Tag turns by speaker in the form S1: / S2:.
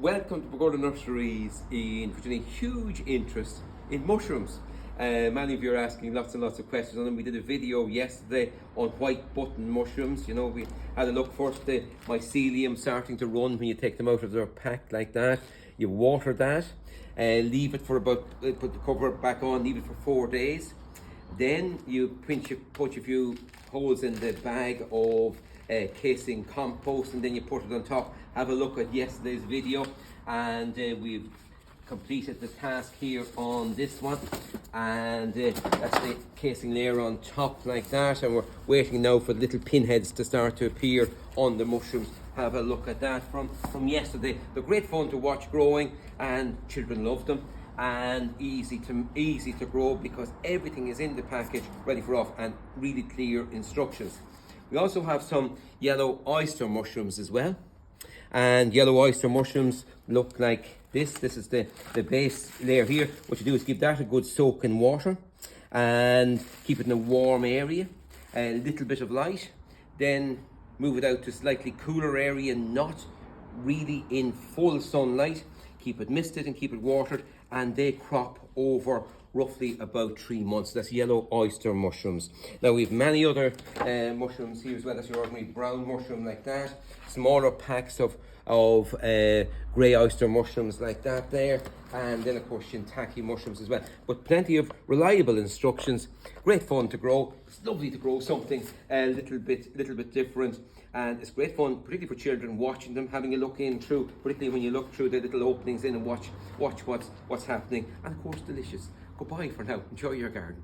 S1: Welcome to Pergola Nurseries in a huge interest in mushrooms. Many of you are asking lots and lots of questions on them. We did a video yesterday on white button mushrooms. You know, we had a look first, the mycelium starting to run when you take them out of their pack like that. You water that, leave it for about, put the cover back on, leave it for 4 days. Then you punch a few holes in the bag of casing compost, and then you put it on top. Have a look at yesterday's video, and we've completed the task here on this one, and that's the casing layer on top like that, and we're waiting now for the little pinheads to start to appear on the mushrooms. Have a look at that from yesterday. They're great fun to watch growing, and children love them, and easy to grow because everything is in the package ready for off and really clear instructions. We also have some yellow oyster mushrooms as well, and yellow oyster mushrooms look like this. This is the base layer here. What you do is give that a good soak in water and keep it in a warm area, a little bit of light, then move it out to a slightly cooler area, not really in full sunlight. Keep it misted and keep it watered, and they crop over roughly about 3 months. That's yellow oyster mushrooms. Now we have many other mushrooms here as well. That's your ordinary brown mushroom like that. Smaller packs of grey oyster mushrooms like that there, and then of course shiitake mushrooms as well. But plenty of reliable instructions. Great fun to grow. It's lovely to grow something a little bit different, and it's great fun, particularly for children, watching them, having a look in through, particularly when you look through the little openings in and watch what's happening. And of course delicious. Goodbye for now. Enjoy your garden.